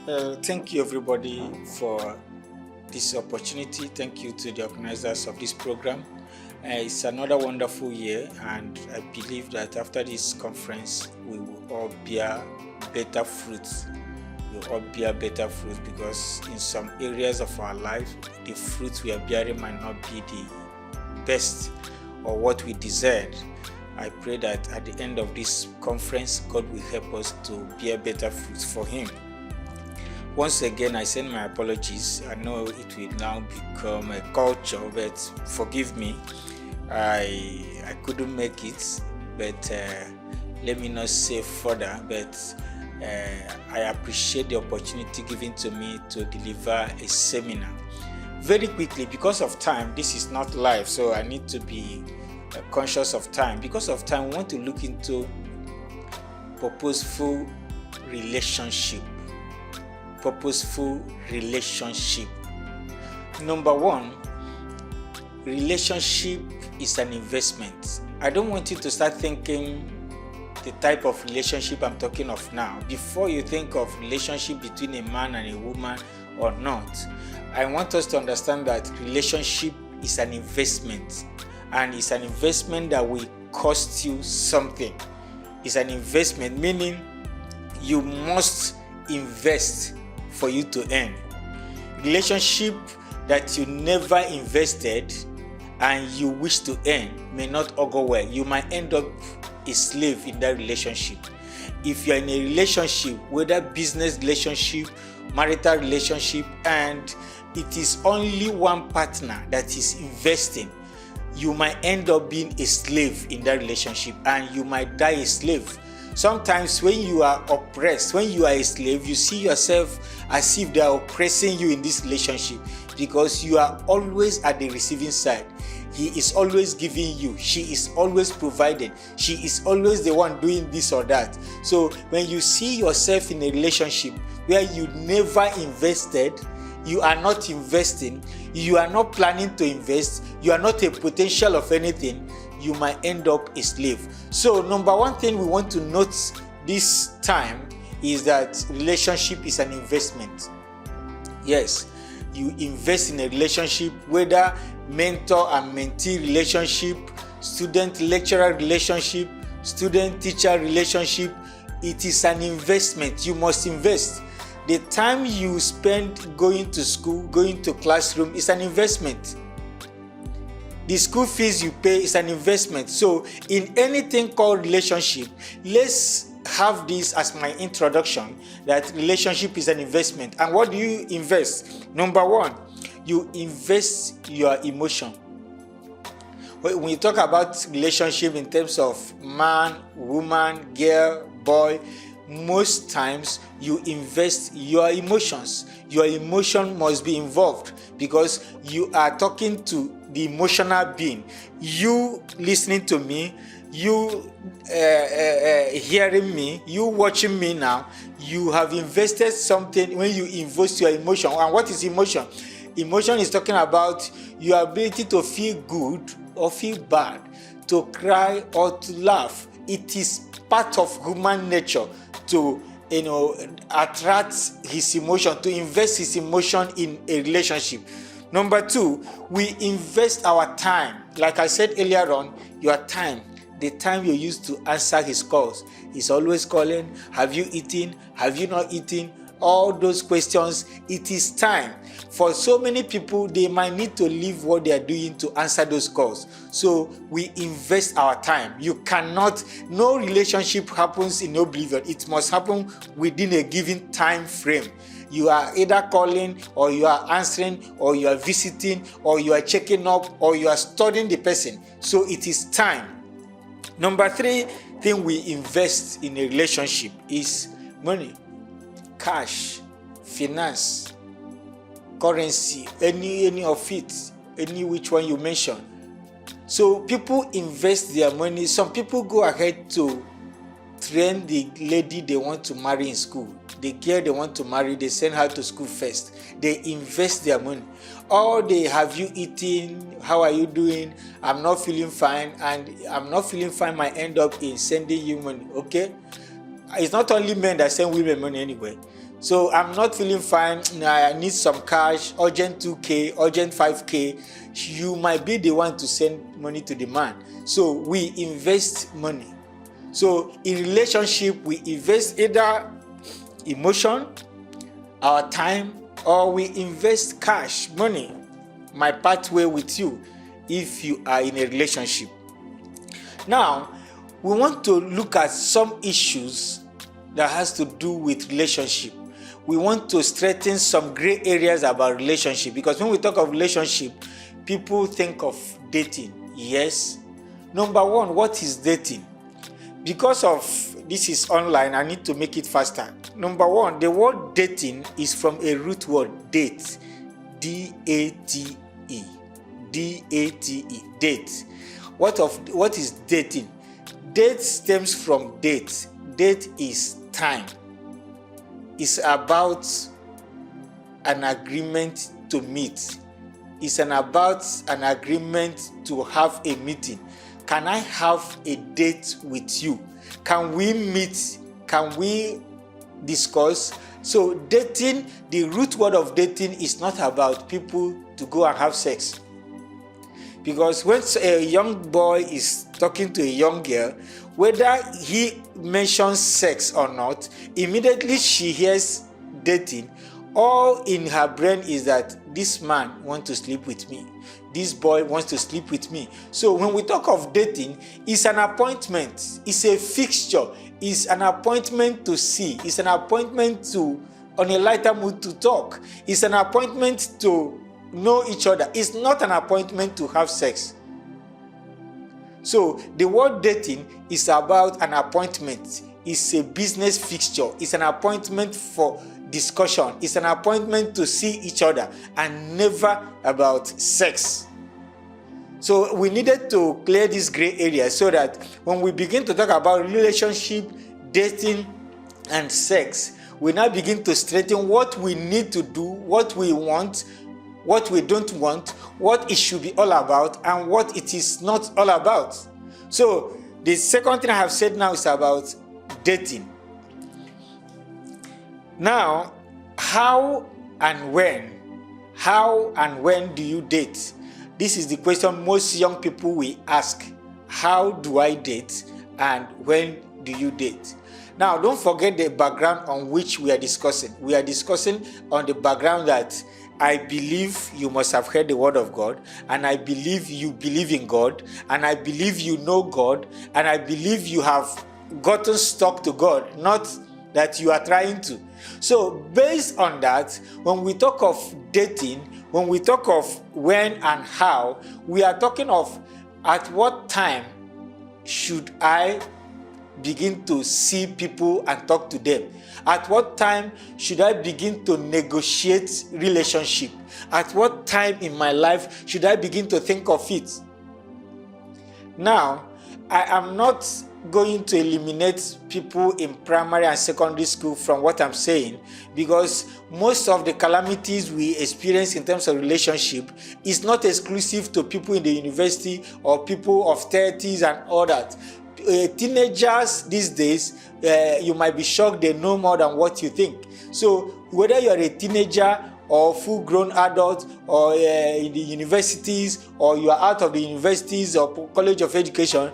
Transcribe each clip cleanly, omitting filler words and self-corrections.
Thank you, everybody, for this opportunity. Thank you to the organizers of this program. It's another wonderful year, and I believe that after this conference, we will all bear better fruits. We will all bear better fruits because in some areas of our life, the fruits we are bearing might not be the best or what we desired. I pray that at the end of this conference, God will help us to bear better fruits for Him. Once again, I send my apologies. I know it will now become a culture, but forgive me. I couldn't make it, but let me not say further, but I appreciate the opportunity given to me to deliver a seminar. Very quickly, because of time, this is not live, so I need to be conscious of time. Because of time, we want to look into purposeful relationship. Purposeful relationship. Number one, relationship is an investment. I don't want you to start thinking the type of relationship I'm talking of now. Before you think of relationship between a man and a woman or not, I want us to understand that relationship is an investment, and it's an investment that will cost you something. It's an investment, meaning you must invest for you to earn. Relationship that you never invested and you wish to earn may not all go well. You might end up a slave in that relationship. If you're in a relationship, whether business relationship, marital relationship, and it is only one partner that is investing, you might end up being a slave in that relationship and you might die a slave. Sometimes when you are oppressed, when you are a slave, you see yourself as if they are oppressing you in this relationship because you are always at the receiving side. He is always giving you. She is always providing. She is always the one doing this or that. So when you see yourself in a relationship where you never invested, you are not investing, you are not planning to invest, you are not a potential of anything, you might end up a slave. So number one thing we want to note this time is that relationship is an investment. Yes, you invest in a relationship, whether mentor and mentee relationship, student-lecturer relationship, student-teacher relationship, it is an investment. You must invest. The time you spend going to school, going to classroom is an investment. The school fees you pay is an investment. So in anything called relationship, let's have this as my introduction, that relationship is an investment. And what do you invest? Number one, you invest your emotion. When you talk about relationship in terms of man, woman, girl, boy, most times you invest your emotions. Your emotion must be involved because you are talking to the emotional being. You listening to me, you hearing me, you watching me now, you have invested something when you invest your emotion. And what is emotion? Emotion is talking about your ability to feel good or feel bad, to cry or to laugh. It is part of human nature to attract his emotion, to invest his emotion in a relationship. Number two, we invest our time. Like I said earlier on, your time, the time you use to answer his calls. He's always calling. Have you eaten? Have you not eaten? All those questions, it is time. For so many people, they might need to leave what they are doing to answer those calls. So we invest our time. You cannot, no relationship happens in oblivion. It must happen within a given time frame. You are either calling, or you are answering, or you are visiting, or you are checking up, or you are studying the person. So it is time. Number three thing we invest in a relationship is money, cash, finance, currency, any of it, any which one you mention. So people invest their money. Some people go ahead to train the lady they want to marry in school. The girl they want to marry, they send her to school first. They invest their money. Or they, have you eaten? How are you doing? I'm not feeling fine, and I'm not feeling fine might end up in sending you money. Okay? It's not only men that send women money anyway. So I'm not feeling fine, I need some cash, urgent 2K, urgent 5K. You might be the one to send money to the man. So we invest money. So in relationship, we invest either emotion, our time, or we invest cash, money, my pathway with you if you are in a relationship. Now, we want to look at some issues that has to do with relationship. We want to strengthen some gray areas about relationship, because when we talk of relationship, people think of dating. Yes. Number one, what is dating? Because of this is online, I need to make it faster. Number one, the word dating is from a root word, date. D-A-T-E. D-A-T-E. Date. What is dating? Date stems from date. Date is time. It's about an agreement to meet. It's about an agreement to have a meeting. Can I have a date with you? Can we meet? Can we discuss? So dating, the root word of dating is not about people to go and have sex. Because when a young boy is talking to a young girl, whether he mentions sex or not, immediately she hears dating. All in her brain is that this man wants to sleep with me. This boy wants to sleep with me. So when we talk of dating, it's an appointment. It's a fixture. It's an appointment to see. It's an appointment to, on a lighter mood, to talk. It's an appointment to know each other. It's not an appointment to have sex. So the word dating is about an appointment. It's a business fixture. It's an appointment for discussion. It's an appointment to see each other, and never about sex. So we needed to clear this gray area so that when we begin to talk about relationship, dating, and sex, we now begin to straighten what we need to do, what we want, what we don't want, what it should be all about, and what it is not all about. So the second thing I have said now is about dating. Now, how and when do you date? This is the question most young people will ask. How do I date, and when do you date? Now, don't forget the background on which we are discussing. We are discussing on the background that I believe you must have heard the word of God, and I believe you believe in God, and I believe you know God, and I believe you have gotten stuck to God, not that you are trying to. So based on that, when we talk of dating, when we talk of when and how, we are talking of at what time should I begin to see people and talk to them? At what time should I begin to negotiate relationship? At what time in my life should I begin to think of it? Now, I am not going to eliminate people in primary and secondary school from what I'm saying, because most of the calamities we experience in terms of relationship is not exclusive to people in the university or people of 30s and all that. Teenagers these days, you might be shocked they know more than what you think. So whether you're a teenager or full-grown adult, or in the universities, or you are out of the universities or college of education,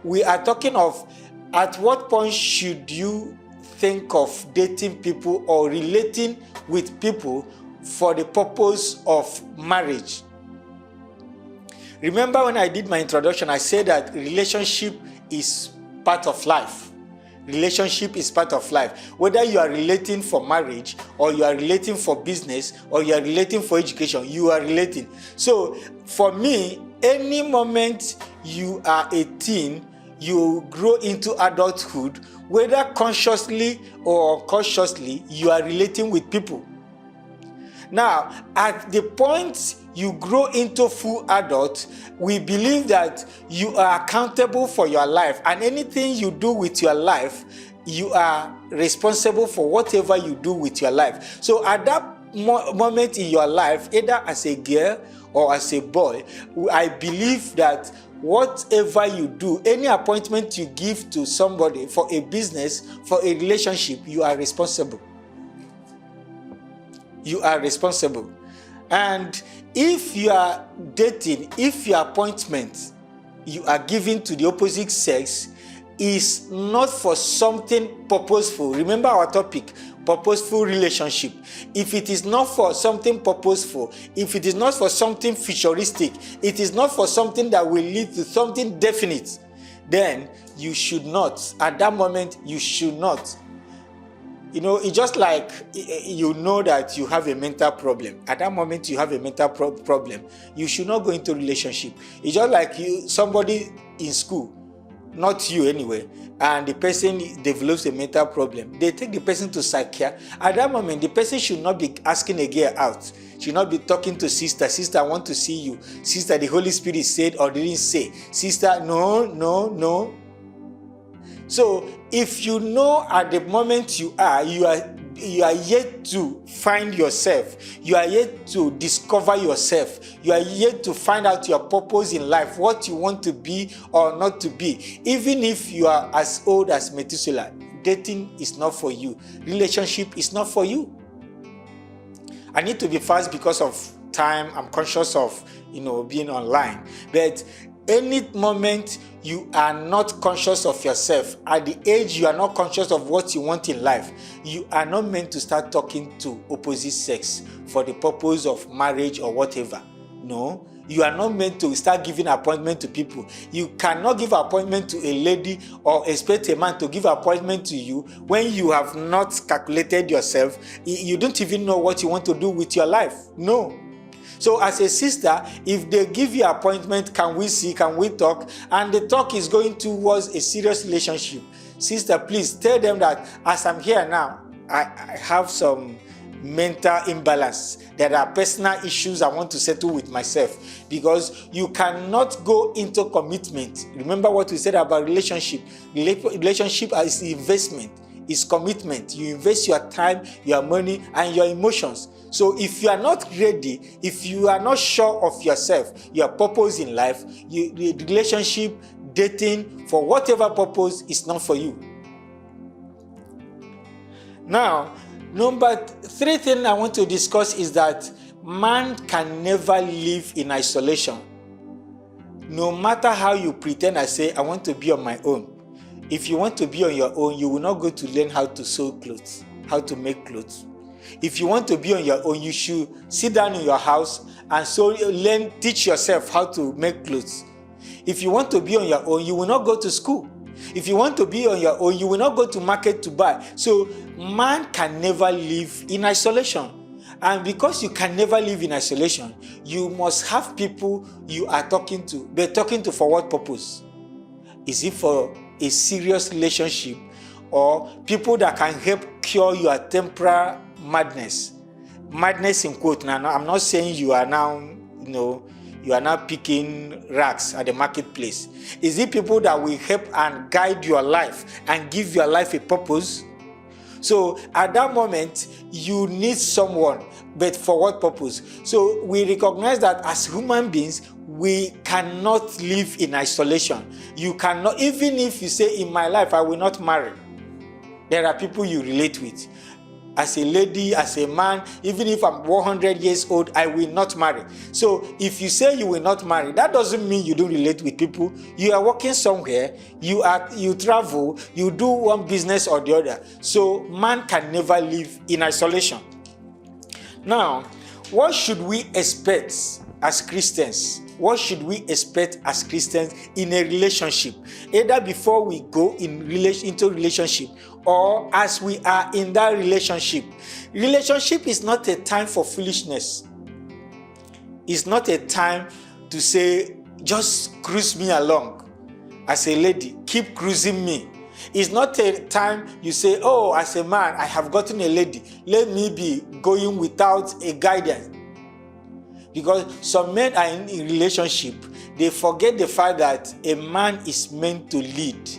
we are talking of at what point should you think of dating people or relating with people for the purpose of marriage. Remember when I did my introduction, I said that relationship is part of life. Relationship is part of life. Whether you are relating for marriage, or you are relating for business, or you are relating for education, you are relating. So for me, any moment you are a teen, you grow into adulthood, whether consciously or unconsciously, you are relating with people. Now, at the point you grow into full adult, we believe that you are accountable for your life, and anything you do with your life, you are responsible for whatever you do with your life. So at that moment in your life, either as a girl or as a boy, I believe that whatever you do, any appointment you give to somebody for a business, for a relationship, you are responsible. You are responsible. And if you are dating, if your appointment you are giving to the opposite sex is not for something purposeful, remember our topic, purposeful relationship. If it is not for something purposeful, if it is not for something futuristic, it is not for something that will lead to something definite, then you should not, at that moment, you should not. It's just like you know that you have a mental problem. At that moment, you have a mental problem. You should not go into a relationship. It's just like somebody in school, not you anyway, and the person develops a mental problem. They take the person to psychiatry. At that moment, the person should not be asking a girl out. Should not be talking to sister. Sister, I want to see you. Sister, the Holy Spirit said or didn't say. Sister, no. So if you know at the moment you are yet to find yourself, you are yet to discover yourself, you are yet to find out your purpose in life, what you want to be or not to be. Even if you are as old as Methuselah, dating is not for you. Relationship is not for you. I need to be fast because of time. I'm conscious of being online. But any moment you are not conscious of yourself, at the age you are not conscious of what you want in life, you are not meant to start talking to opposite sex for the purpose of marriage or whatever. No, you are not meant to start giving appointment to people. You cannot give appointment to a lady or expect a man to give appointment to you when you have not calculated yourself. You don't even know what you want to do with your life. No. So as a sister, if they give you appointment, can we see, can we talk? And the talk is going towards a serious relationship. Sister, please tell them that as I'm here now, I have some mental imbalance. There are personal issues I want to settle with myself, because you cannot go into commitment. Remember what we said about relationship. Relationship is investment, is commitment. You invest your time, your money, and your emotions. So if you are not ready, if you are not sure of yourself, your purpose in life, the relationship, dating, for whatever purpose, is not for you. Now, number 3 thing I want to discuss is that man can never live in isolation. No matter how you pretend, I say, I want to be on my own. If you want to be on your own, you will not go to learn how to sew clothes, how to make clothes. If you want to be on your own, you should sit down in your house and teach yourself how to make clothes. If you want to be on your own, you will not go to school. If you want to be on your own, you will not go to market to buy. So man can never live in isolation. And because you can never live in isolation, you must have people you are talking to. But talking to for what purpose? Is it for a serious relationship, or people that can help cure your temporary madness in quote? Now I'm not saying you are now picking racks at the marketplace. Is it people that will help and guide your life and give your life a purpose? So at that moment you need someone, but for what purpose? So we recognize that as human beings we cannot live in isolation. You cannot, even if you say in my life I will not marry, there are people you relate with. As a lady, as a man, even if I'm 100 years old, I will not marry. So if you say you will not marry, that doesn't mean you don't relate with people. You are working somewhere, you travel, you do one business or the other. So man can never live in isolation. Now, what should we expect as Christians? What should we expect as Christians in a relationship? Either before we go into relationship or as we are in that relationship. Relationship is not a time for foolishness. It's not a time to say, just cruise me along. As a lady, keep cruising me. It's not a time you say, oh, as a man, I have gotten a lady. Let me be going without a guidance. Because some men are in a relationship, they forget the fact that a man is meant to lead.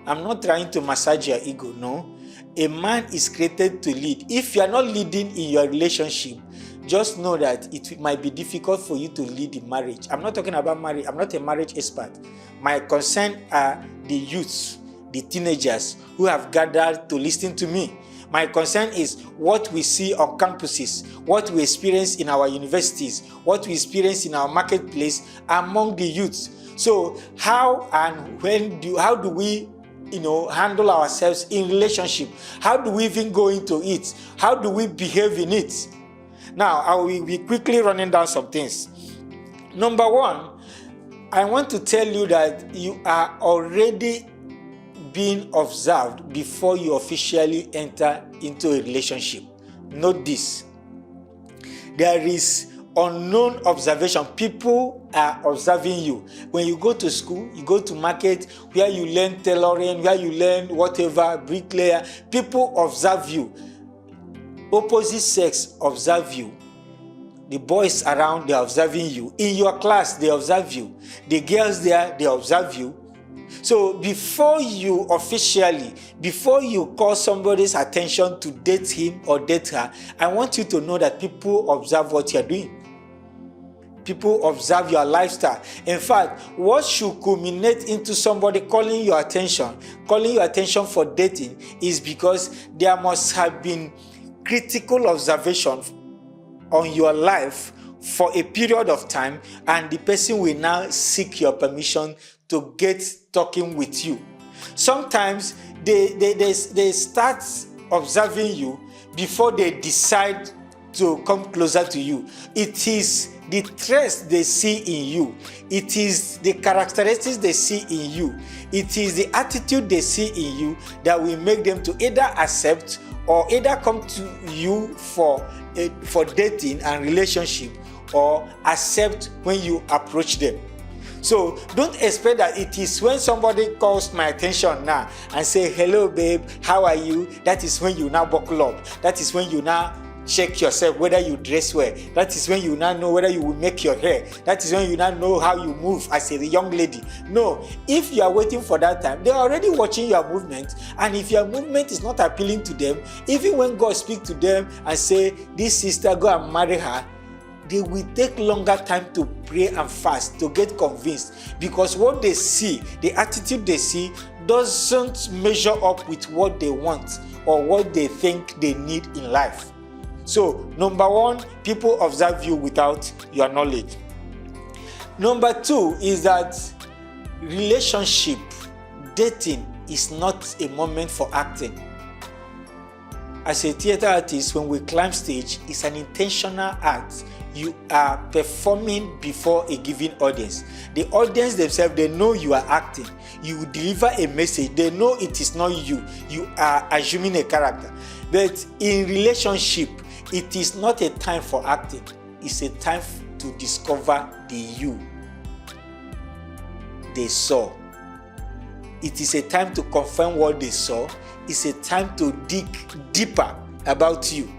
I'm not trying to massage your ego, no. A man is created to lead. If you are not leading in your relationship, just know that it might be difficult for you to lead in marriage. I'm not talking about marriage. I'm not a marriage expert. My concern are the youths, the teenagers who have gathered to listen to me. My concern is what we see on campuses, what we experience in our universities, what we experience in our marketplace among the youths. So how do we handle ourselves in relationship? How do we even go into it? How do we behave in it? Now, I will be quickly running down some things. Number one, I want to tell you that you are already being observed before you officially enter into a relationship. Note this. There is unknown observation. People are observing you. When you go to school, you go to market where you learn tailoring, where you learn whatever, bricklayer, people observe you. Opposite sex observe you. The boys around, they are observing you. In your class, they observe you. The girls there, they observe you. So before you call somebody's attention to date him or date her, I want you to know that people observe what you're doing. People observe your lifestyle. In fact, what should culminate into somebody calling your attention for dating is because there must have been critical observation on your life for a period of time, and the person will now seek your permission to get talking with you. Sometimes they start observing you before they decide to come closer to you. It is the traits they see in you. It is the characteristics they see in you. It is the attitude they see in you that will make them to either accept or either come to you for dating and relationship, or accept when you approach them. So don't expect that it is when somebody calls my attention now and say, hello babe, how are you? That is when you now buckle up. That is when you now check yourself whether you dress well. That is when you now know whether you will make your hair. That is when you now know how you move as a young lady. No, if you are waiting for that time, they are already watching your movement, and if your movement is not appealing to them, even when God speaks to them and say, this sister, go and marry her, they will take longer time to pray and fast to get convinced, because what they see, the attitude they see, doesn't measure up with what they want or what they think they need in life. So, number one, people observe you without your knowledge. Number two is that relationship, dating is not a moment for acting. As a theater artist, when we climb stage, it's an intentional act. You are performing before a given audience. The audience themselves, they know you are acting. You deliver a message. They know it is not you. You are assuming a character. But in relationship, it is not a time for acting. It's a time to discover the you they saw. It is a time to confirm what they saw. It's a time to dig deeper about you.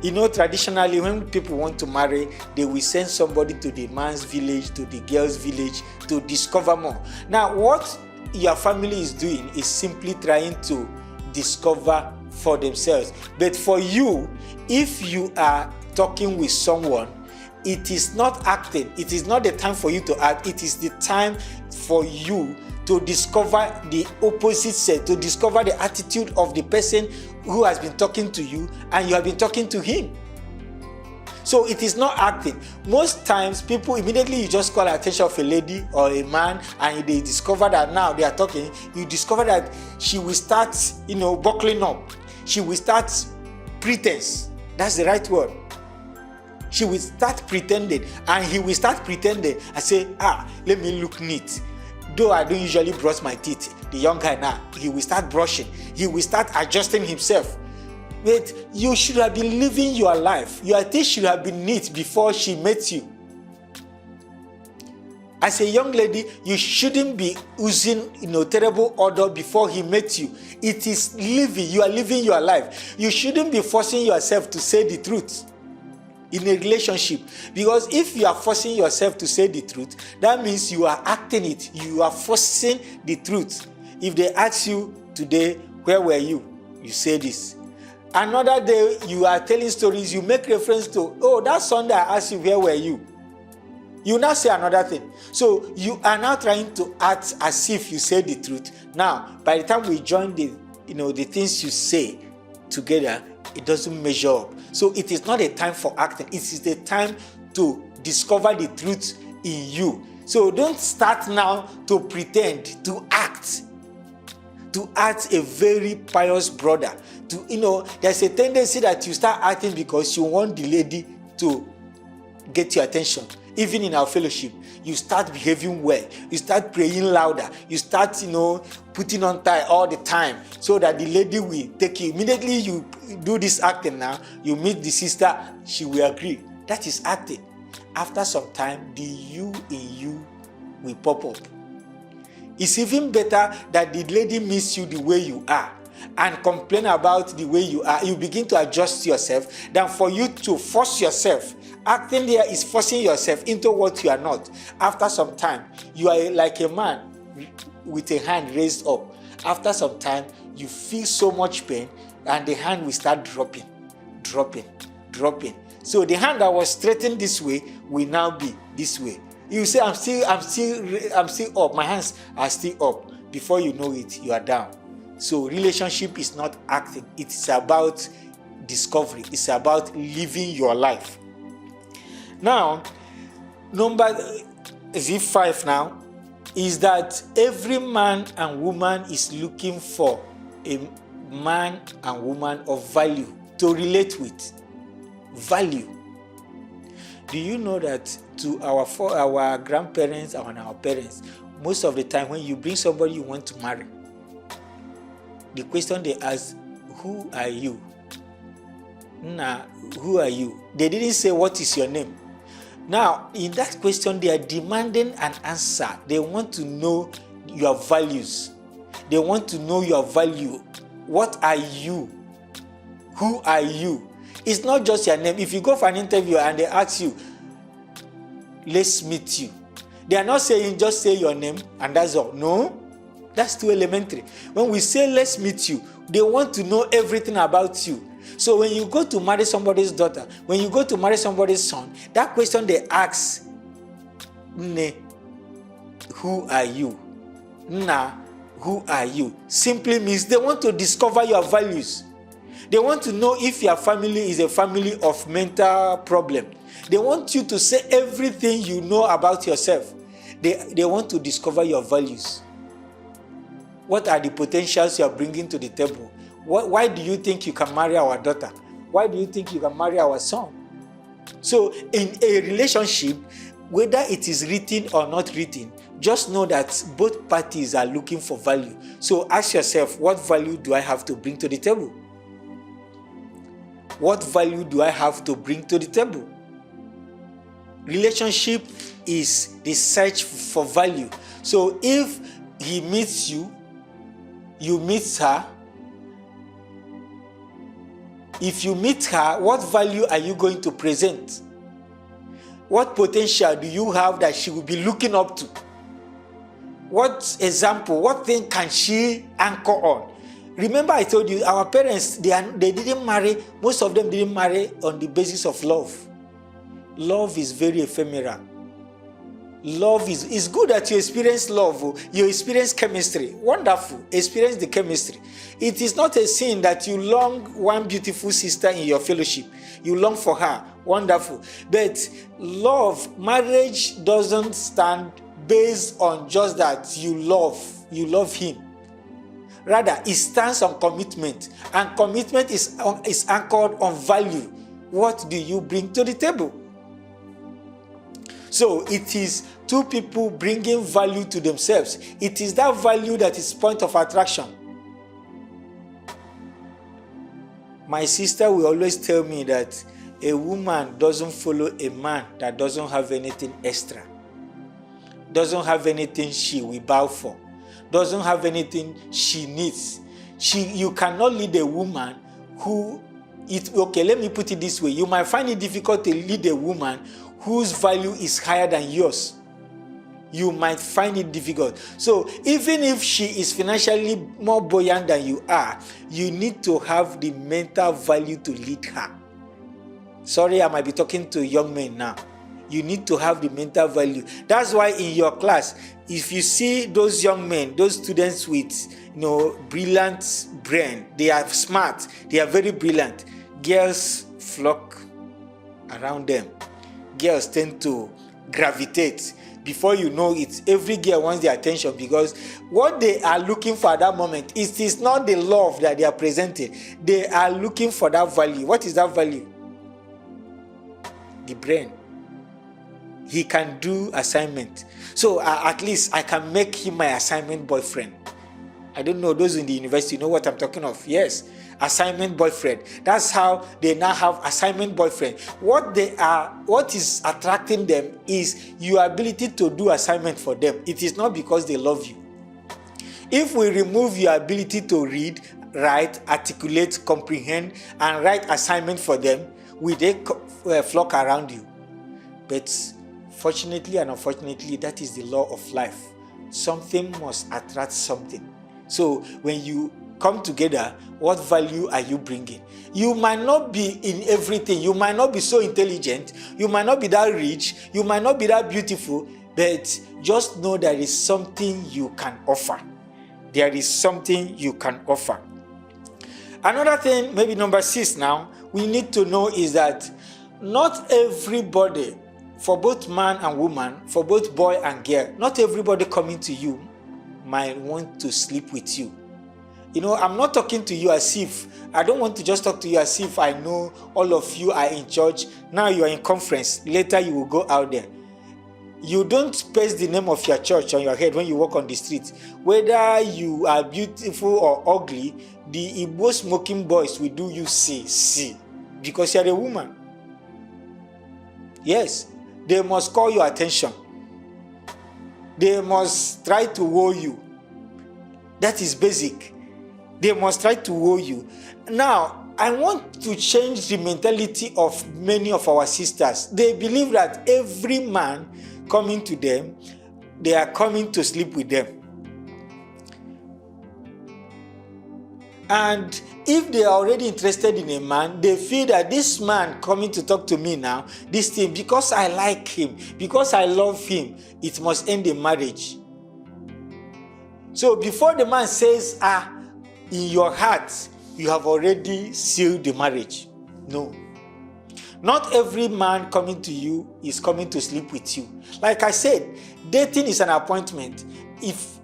You know, traditionally, when people want to marry, they will send somebody to the man's village, to the girl's village, to discover more. Now, what your family is doing is simply trying to discover for themselves. But for you, if you are talking with someone, it is not acting. It is not the time for you to act. It is the time for you to discover the opposite sex, to discover the attitude of the person who has been talking to you and you have been talking to him. So it is not acting. Most times people immediately, you just call the attention of a lady or a man and they discover that now they are talking, you discover that she will start, buckling up. She will start pretense. That's the right word. She will start pretending and he will start pretending and say, let me look neat. Though I don't usually brush my teeth, the young guy now, he will start brushing. He will start adjusting himself. But you should have been living your life. Your teeth should have been neat before she met you. As a young lady, you shouldn't be using terrible odor before he met you. It is living. You are living your life. You shouldn't be forcing yourself to say the truth in a relationship, because if you are forcing yourself to say the truth, that means you are acting it. You are forcing the truth. If they ask you today, where were you? You say this. Another day, you are telling stories. You make reference to, that Sunday I asked you, where were you? You now say another thing. So you are now trying to act as if you say the truth. Now, by the time we join the things you say together, it doesn't measure up. So it is not a time for acting. It is the time to discover the truth in you. So don't start now to pretend, to act a very pious brother. There's a tendency that you start acting because you want the lady to get your attention. Even in our fellowship, you start behaving well, you start praying louder, you start putting on tie all the time so that the lady will take you. Immediately you do this acting now, you meet the sister, she will agree. That is acting. After some time, the you in you will pop up. It's even better that the lady meets you the way you are and complain about the way you are. You begin to adjust yourself than for you to force yourself. Acting there is forcing yourself into what you are not. After some time, you are like a man with a hand raised up. After some time, you feel so much pain and the hand will start dropping. So the hand that was straightened this way will now be this way. You say, I'm still up. My hands are still up. Before you know it, you are down. So relationship is not acting. It's about discovery. It's about living your life. Now, number 5 now is that every man and woman is looking for a man and woman of value to relate with. Value. Do you know that to our grandparents and our parents, most of the time when you bring somebody you want to marry, the question they ask, who are you? Who are you? They didn't say what is your name. Now, in that question, they are demanding an answer. They want to know your values. They want to know your value. What are you? Who are you? It's not just your name. If you go for an interview and they ask you, let's meet you, they are not saying just say your name and that's all. No, that's too elementary. When we say let's meet you, they want to know everything about you. So when you go to marry somebody's daughter, when you go to marry somebody's son, that question they ask, who are you? Who are you? Simply means they want to discover your values. They want to know if your family is a family of mental problem. They want you to say everything you know about yourself. They want to discover your values. What are the potentials you are bringing to the table? Why do you think you can marry our daughter? Why do you think you can marry our son? So in a relationship, whether it is written or not written, just know that both parties are looking for value. So ask yourself, what value do I have to bring to the table? What value do I have to bring to the table? Relationship is the search for value. So if he meets you, you meet her. If you meet her, what value are you going to present? What potential do you have that she will be looking up to? What example, what thing can she anchor on? Remember I told you, our parents, they didn't marry, most of them didn't marry on the basis of love. Love is very ephemeral. Love is good that you experience love, you experience chemistry. Wonderful, experience the chemistry. It is not a sin that you long one beautiful sister in your fellowship. You long for her. Wonderful. But love, marriage doesn't stand based on just that you love him. Rather, it stands on commitment. And commitment is anchored on value. What do you bring to the table? So it is two people bringing value to themselves. It is that value that is point of attraction. My sister will always tell me that a woman doesn't follow a man that doesn't have anything extra, doesn't have anything she will bow for, doesn't have anything she needs. You cannot lead a woman who, let me put it this way. You might find it difficult to lead a woman whose value is higher than yours. You might find it difficult. So even if she is financially more buoyant than you are, you need to have the mental value to lead her. Sorry, I might be talking to young men now. You need to have the mental value. That's why in your class, if you see those young men, those students with brilliant brain, they are smart, they are very brilliant, girls flock around them. Girls tend to gravitate. Before you know it, every girl wants their attention, because what they are looking for at that moment is not the love that they are presenting. They are looking for that value. What is that value? The brain. He can do assignment. So at least I can make him my assignment boyfriend. I don't know, those in the university know what I'm talking of. Yes, assignment boyfriend. That's how they now have assignment boyfriend. What is attracting them is your ability to do assignment for them. It is not because they love you. If we remove your ability to read, write, articulate, comprehend, and write assignment for them, will they flock around you? But fortunately and unfortunately, that is the law of life. Something must attract something. So when you come together, what value are you bringing? You might not be in everything. You might not be so intelligent. You might not be that rich. You might not be that beautiful. But just know there is something you can offer. There is something you can offer. Another thing, maybe number 6 now, we need to know is that not everybody, for both man and woman, for both boy and girl, not everybody coming to you might want to sleep with you. I'm not talking to you as if, I don't want to just talk to you as if I know all of you are in church. Now you are in conference. Later you will go out there. You don't paste the name of your church on your head when you walk on the street. Whether you are beautiful or ugly, the Igbo smoking boys will do you see, because you are a woman. Yes, they must call your attention. They must try to woo you. That is basic. They must try to woo you. Now, I want to change the mentality of many of our sisters. They believe that every man coming to them, they are coming to sleep with them. And if they are already interested in a man, they feel that this man coming to talk to me now, this thing, because I like him, because I love him, it must end the marriage. So before the man says, in your heart, you have already sealed the marriage. No. Not every man coming to you is coming to sleep with you. Like I said, dating is an appointment. If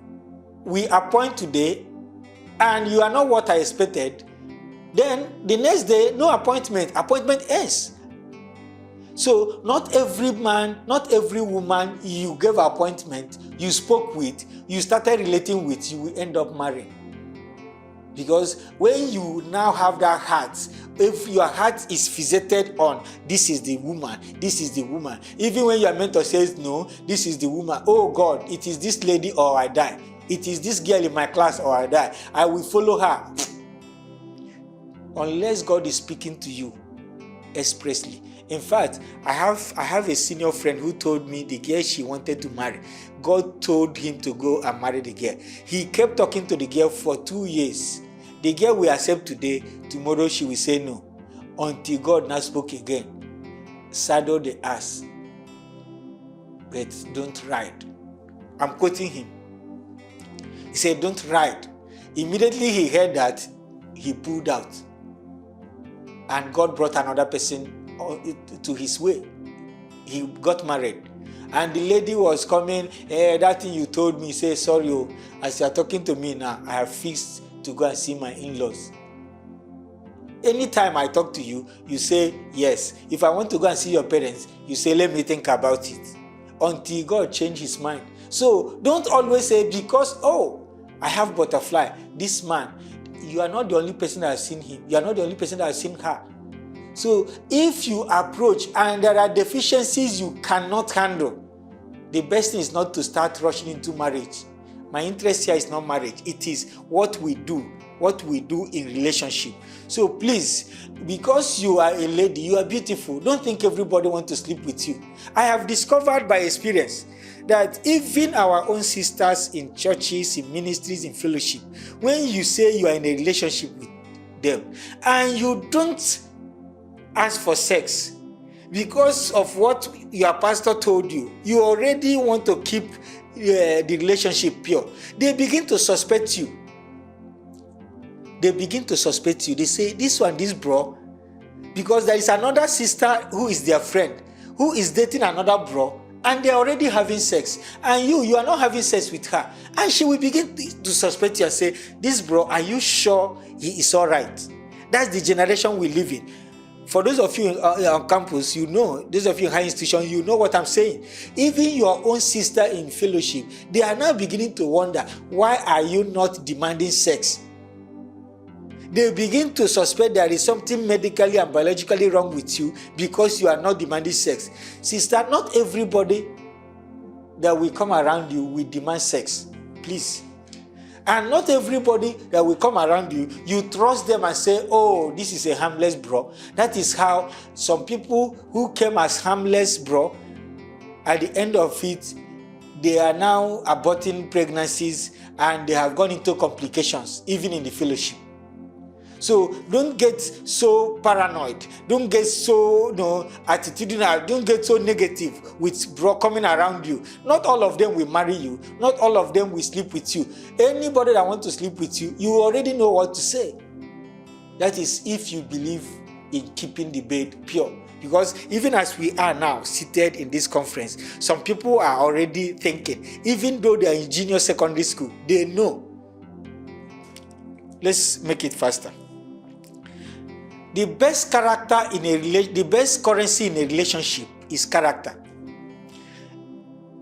we appoint today and you are not what I expected, then the next day, no appointment ends. So not every man, not every woman you gave appointment, you spoke with, you started relating with, you will end up marrying. Because when you now have that heart, if your heart is fixated on this is the woman, this is the woman, even when your mentor says no, this is the woman, oh God, it is this lady or I die, it is this girl in my class or I die, I will follow her. Unless God is speaking to you expressly. In fact, I have a senior friend who told me the girl she wanted to marry, God told him to go and marry the girl. He kept talking to the girl for 2 years. The girl will accept today, tomorrow she will say no. Until God now spoke again. Saddle the ass, but don't ride. I'm quoting him. He said, don't ride. Immediately he heard that, he pulled out. And God brought another person to his way. He got married. And the lady was coming, that thing you told me, say, sorry, as you are talking to me now, I have fixed to go and see my in-laws. Anytime I talk to you, you say yes. If I want to go and see your parents, you say, let me think about it. Until God change his mind. So don't always say, because, I have butterfly, this man, you are not the only person that has seen him. You are not the only person that has seen her. So if you approach and there are deficiencies you cannot handle, the best thing is not to start rushing into marriage. My interest here is not marriage. It is what we do in relationship. So please, because you are a lady, you are beautiful, don't think everybody wants to sleep with you. I have discovered by experience that even our own sisters in churches, in ministries, in fellowship, when you say you are in a relationship with them and you don't ask for sex, because of what your pastor told you, you already want to keep the relationship pure. They begin to suspect you. They say, this bro, because there is another sister who is their friend, who is dating another bro, and they're already having sex. And you are not having sex with her. And she will begin to suspect you and say, this bro, are you sure he is all right? That's the generation we live in. For those of you on campus, you know, those of you in high institution, you know what I'm saying. Even your own sister in fellowship, they are now beginning to wonder, why are you not demanding sex? They begin to suspect there is something medically and biologically wrong with you because you are not demanding sex. Sister, not everybody that will come around you will demand sex. Please. And not everybody that will come around you, you trust them and say, oh, this is a harmless bro. That is how some people who came as harmless bro, at the end of it, they are now aborting pregnancies and they have gone into complications, even in the fellowship. So don't get so paranoid. Don't get so attitudinal. Don't get so negative with bro coming around you. Not all of them will marry you. Not all of them will sleep with you. Anybody that wants to sleep with you, you already know what to say. That is if you believe in keeping the bed pure. Because even as we are now seated in this conference, some people are already thinking, even though they are in junior secondary school, they know. Let's make it faster. The best the best currency in a relationship is character.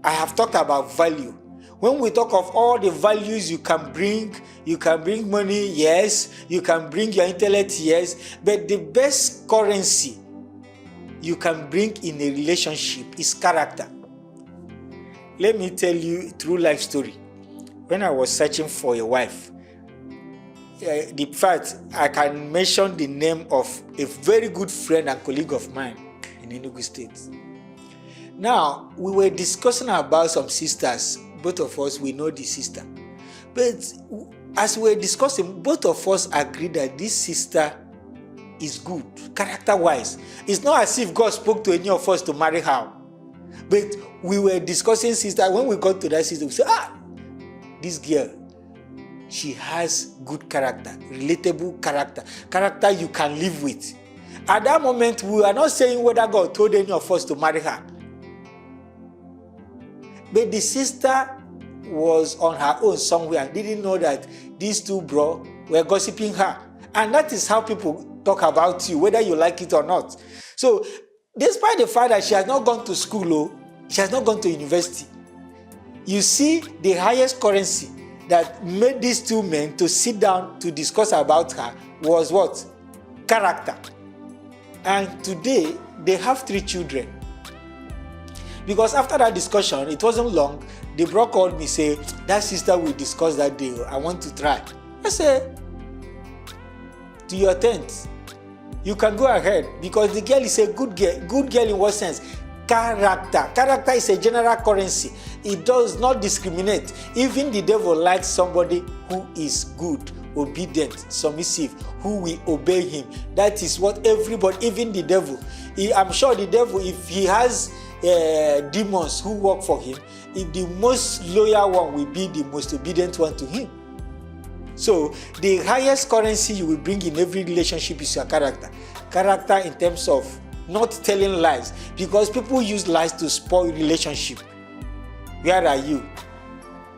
I have talked about value. When we talk of all the values you can bring money, yes. You can bring your intellect, yes. But the best currency you can bring in a relationship is character. Let me tell you a true life story. When I was searching for a wife, the fact I can mention the name of a very good friend and colleague of mine in Enugu State. Now, we were discussing about some sisters. Both of us, we know the sister. But as we were discussing, both of us agreed that this sister is good, character-wise. It's not as if God spoke to any of us to marry her. But we were discussing sister. When we got to that sister, we said, this girl, she has good character, relatable character you can live with. At that moment, we are not saying whether God told any of us to marry her. But the sister was on her own somewhere and didn't know that these two bro were gossiping her. And that is how people talk about you, whether you like it or not. So, despite the fact that she has not gone to school, she has not gone to university, you see the highest currency that made these two men to sit down to discuss about her was what? Character. And today, they have 3 children. Because after that discussion, it wasn't long, the bro called me, say, that sister we discussed that day, I want to try. I said, to your tent, you can go ahead, because the girl is a good girl. Good girl in what sense? Character. Character is a general currency. It does not discriminate. Even the devil likes somebody who is good, obedient, submissive, who will obey him. That is what everybody, even the devil. I'm sure the devil, if he has demons who work for him, the most loyal one will be the most obedient one to him. So the highest currency you will bring in every relationship is your character. Character in terms of not telling lies, because people use lies to spoil relationship. Where are you?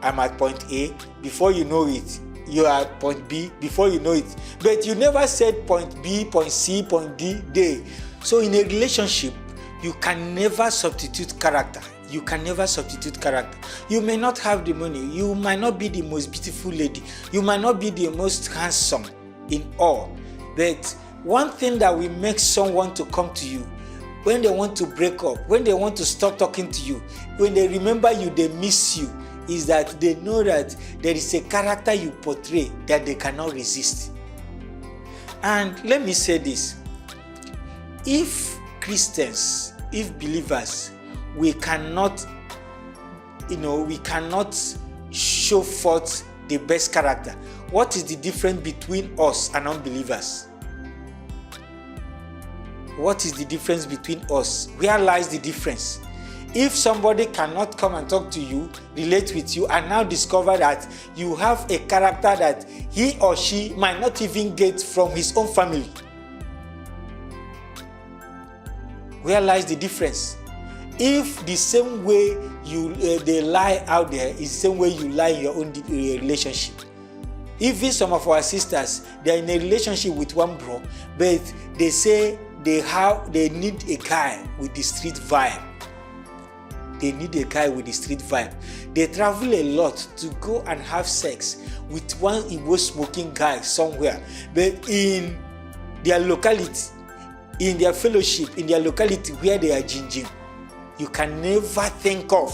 I'm at point A. Before you know it, you are at point B. Before you know it, but you never said point B, point C, point D, day. So in a relationship, you can never substitute character. You can never substitute character. You may not have the money. You might not be the most beautiful lady. You might not be the most handsome in all. But one thing that will make someone to come to you when they want to break up, when they want to stop talking to you, when they remember you, they miss you, is that they know that there is a character you portray that they cannot resist. And let me say this. If Christians, if believers, we cannot show forth the best character, what is the difference between us and unbelievers? what is the difference between us? Where lies the difference? If somebody cannot come and talk to you, relate with you, and now discover that you have a character that he or she might not even get from his own family, where lies the difference? If the same way they lie out there is the same way you lie in your own relationship. Even some of our sisters, they are in a relationship with one bro, but they say they need a guy with the street vibe. They need a guy with the street vibe. They travel a lot to go and have sex with one Igbo smoking guy somewhere, but in their locality, in their fellowship, in their locality where they are ginging, you can never think of.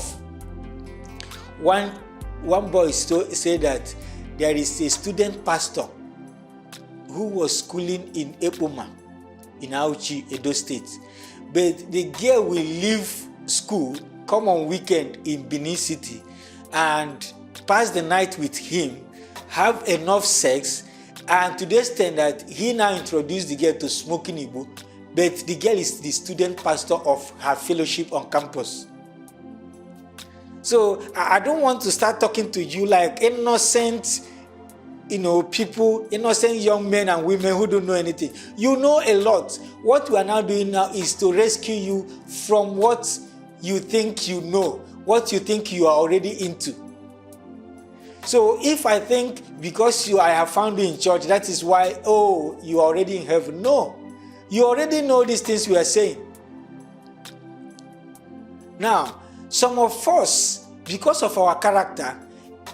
One boy said that there is a student pastor who was schooling in Epoma, in Auchi, Edo State. But the girl will leave school, come on weekend in Benin City, and pass the night with him, have enough sex, and to the extent that he now introduced the girl to smoking Igbo, but the girl is the student pastor of her fellowship on campus. So I don't want to start talking to you like innocent, people, innocent young men and women who don't know anything. You know a lot. What we are now doing now is to rescue you from what you think you know, what you think you are already into. So if I think because I have found you in church, that is why, you are already in heaven. No, you already know these things we are saying. Now, some of us, because of our character,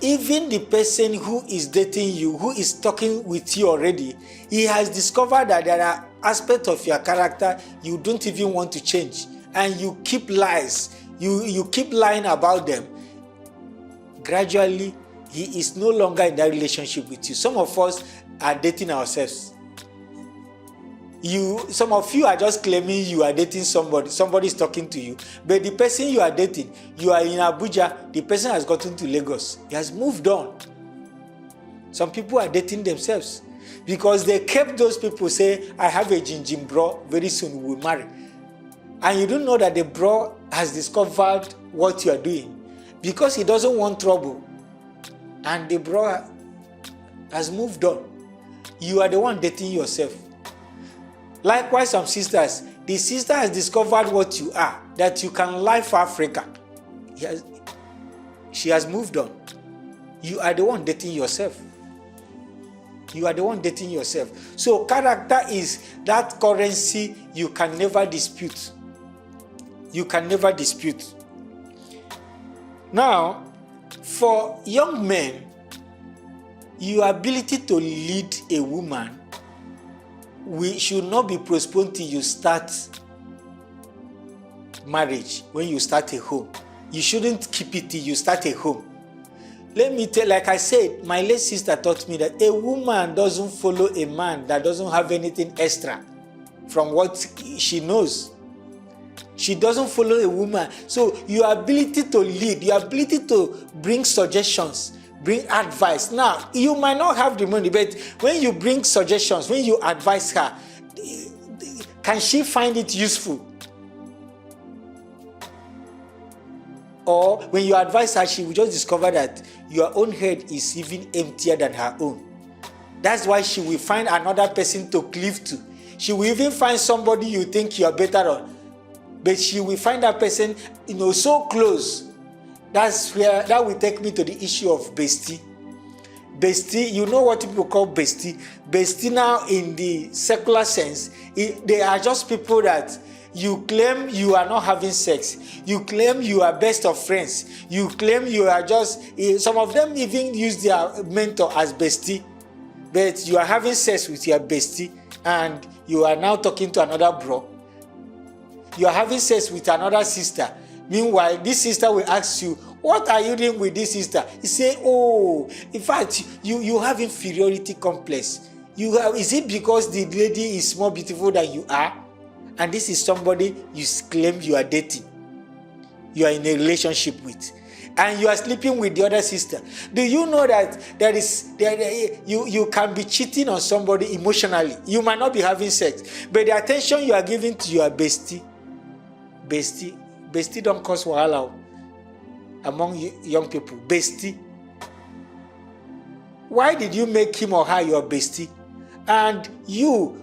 even the person who is dating you, who is talking with you already, he has discovered that there are aspects of your character you don't even want to change, and you keep lies. You keep lying about them. Gradually, he is no longer in that relationship with you. Some of us are dating ourselves. Some of you are just claiming you are dating somebody. Somebody is talking to you, but the person you are dating, you are in Abuja. The person has gotten to Lagos. He has moved on. Some people are dating themselves because they kept those people say, "I have a jinjin bro. Very soon we will marry," and you don't know that the bro has discovered what you are doing because he doesn't want trouble, and the bro has moved on. You are the one dating yourself. Likewise, some sisters, the sister has discovered what you are, that you can lie for Africa. She has moved on. You are the one dating yourself. You are the one dating yourself. So character is that currency you can never dispute. You can never dispute. Now, for young men, your ability to lead a woman should not be postponed till you start marriage, when you start a home. You shouldn't keep it till you start a home. Let me tell, like I said, my late sister taught me that a woman doesn't follow a man that doesn't have anything extra from what she knows. She doesn't follow a woman. So your ability to lead, your ability to bring suggestions, bring advice. Now, you might not have the money, but when you bring suggestions, when you advise her, can she find it useful? Or when you advise her, she will just discover that your own head is even emptier than her own. That's why she will find another person to cleave to. She will even find somebody you think you are better on, but she will find that person, so close. That will take me to the issue of bestie. Bestie, you know what people call bestie? Bestie now in the secular sense, they are just people that you claim you are not having sex. You claim you are best of friends. You claim you are just, some of them even use their mentor as bestie. But you are having sex with your bestie and you are now talking to another bro. You are having sex with another sister. Meanwhile, this sister will ask you, what are you doing with this sister? You say, in fact, you have inferiority complex. Is it because the lady is more beautiful than you are? And this is somebody you claim you are dating. You are in a relationship with. and you are sleeping with the other sister. Do you know that you can be cheating on somebody emotionally? You might not be having sex, but the attention you are giving to your bestie don't cause wahala among young people. Bestie. Why did you make him or her your bestie? And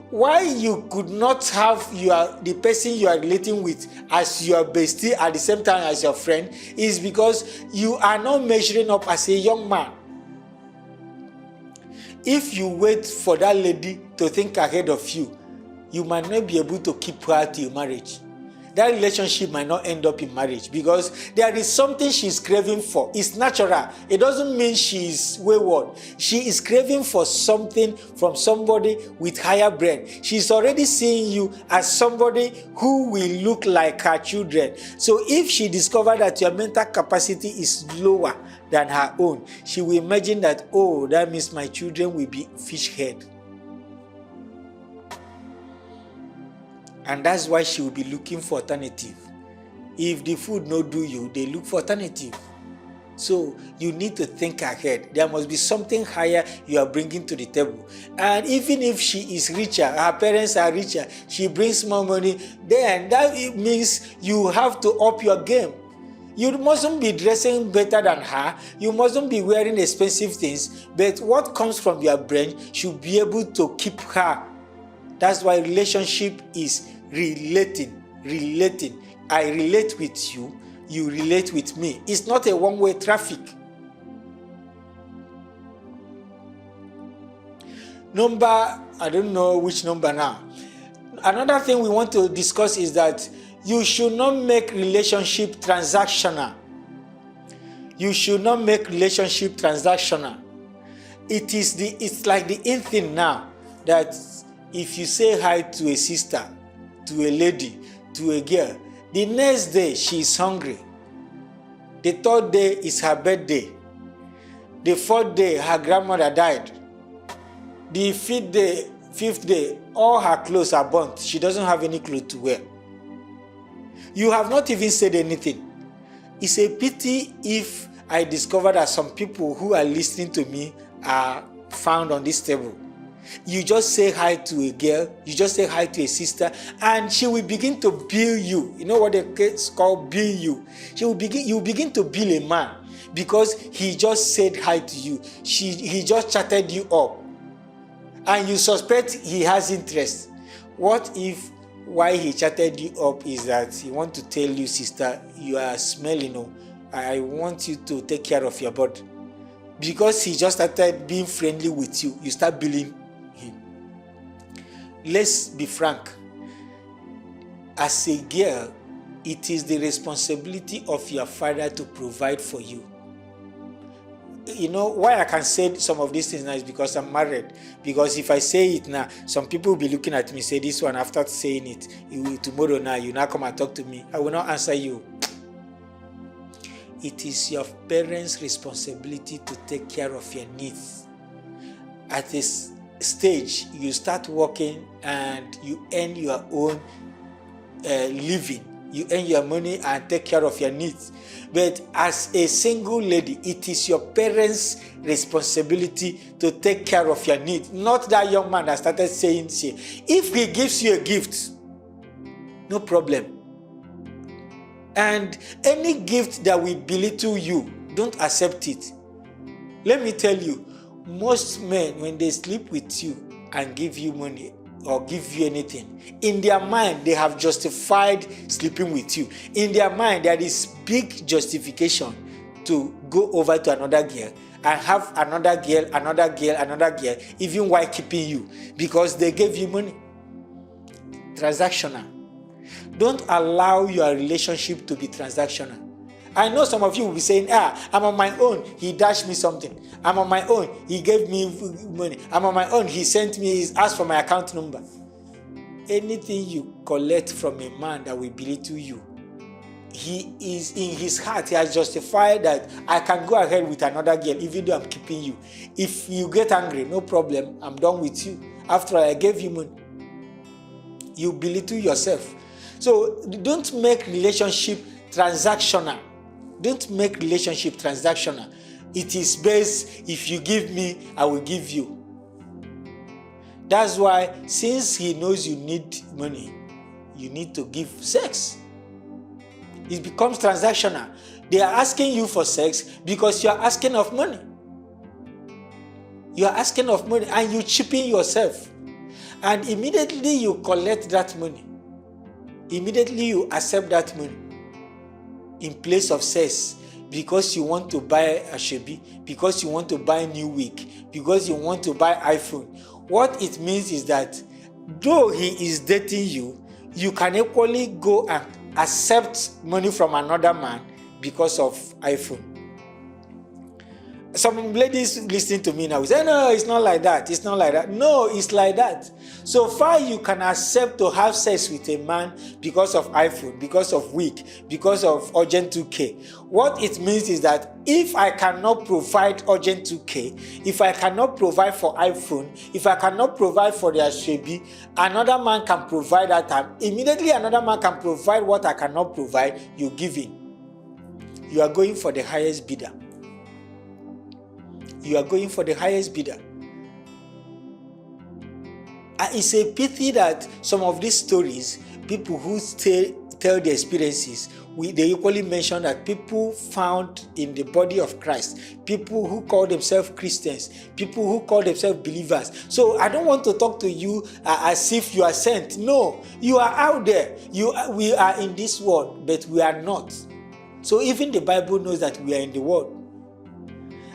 why you could not have the person you are relating with as your bestie at the same time as your friend is because you are not measuring up as a young man. If you wait for that lady to think ahead of you, you might not be able to keep her till marriage. That relationship might not end up in marriage because there is something she's craving for. It's natural. It doesn't mean she's wayward. She is craving for something from somebody with higher brain. She's already seeing you as somebody who will look like her children. So if she discovers that your mental capacity is lower than her own, she will imagine that, oh, that means my children will be fish head. And that's why she will be looking for alternative. If the food no do you, they look for alternative. So you need to think ahead. There must be something higher you are bringing to the table. And even if she is richer, her parents are richer, she brings more money, then that means you have to up your game. You mustn't be dressing better than her. You mustn't be wearing expensive things. But what comes from your brain should be able to keep her. That's why relationship is relating. I relate with you, you relate with me. It's not a one-way traffic. I don't know which number now. Another thing we want to discuss is that you should not make relationship transactional. You should not make relationship transactional. It's like the in thing now that if you say hi to a sister, to a lady, to a girl, the next day she is hungry. The third day is her birthday. The fourth day her grandmother died. The fifth day, all her clothes are burnt. She doesn't have any clothes to wear. You have not even said anything. It's a pity if I discover that some people who are listening to me are found on this table. You just say hi to a girl, you just say hi to a sister, and she will begin to bill you. You know what the kids call bill you? You begin to bill a man because he just said hi to you. He just chatted you up. And you suspect he has interest. What if why he chatted you up is that he wants to tell you, sister, you are smelling, I want you to take care of your body. Because he just started being friendly with you, you start billing him. Let's be frank. As a girl, it is the responsibility of your father to provide for you. You know why I can say some of these things now is because I'm married. Because if I say it now, some people will be looking at me, say this one after saying it, tomorrow now, you now come and talk to me. I will not answer you. It is your parents' responsibility to take care of your needs. At this stage, you start working and you earn your own living. You earn your money and take care of your needs. But as a single lady, it is your parents' responsibility to take care of your needs. Not that young man that started saying, if he gives you a gift, no problem. And any gift that will belittle you, don't accept it. Let me tell you, most men, when they sleep with you and give you money, or give you anything, in their mind they have justified sleeping with you. In their mind there is big justification to go over to another girl and have another girl, even while keeping you, because they gave you money. Transactional. Don't allow your relationship to be transactional. I know some of you will be saying, I'm on my own, he dashed me something. I'm on my own, he gave me money. I'm on my own, he asked for my account number. Anything you collect from a man that will belittle you, he is in his heart, he has justified that I can go ahead with another girl even though I'm keeping you. If you get angry, no problem, I'm done with you. After all, I gave you money. You belittle yourself. So don't make relationship transactional. Don't make relationship transactional. It is best if you give me, I will give you. That's why, since he knows you need money, you need to give sex. It becomes transactional. They are asking you for sex because you are asking of money. You are asking of money and you cheapen yourself. And immediately you collect that money. Immediately you accept that money in place of sex, because you want to buy a shebi, because you want to buy a new wig, because you want to buy iPhone. What it means is that though he is dating you, you can equally go and accept money from another man because of iPhone. Some ladies listening to me now will say, no, it's not like that. It's not like that. No, it's like that. So far you can accept to have sex with a man because of iPhone, because of wig, because of urgent 2K. What it means is that if I cannot provide urgent 2K, if I cannot provide for iPhone, if I cannot provide for their shebi, another man can provide that time. Immediately another man can provide what I cannot provide, you give in. You are going for the highest bidder. You are going for the highest bidder. And it's a pity that some of these stories, people who tell their experiences, they equally mention that people found in the body of Christ, people who call themselves Christians, people who call themselves believers. So I don't want to talk to you as if you are sent. No, you are out there. We are in this world, but we are not. So even the Bible knows that we are in the world.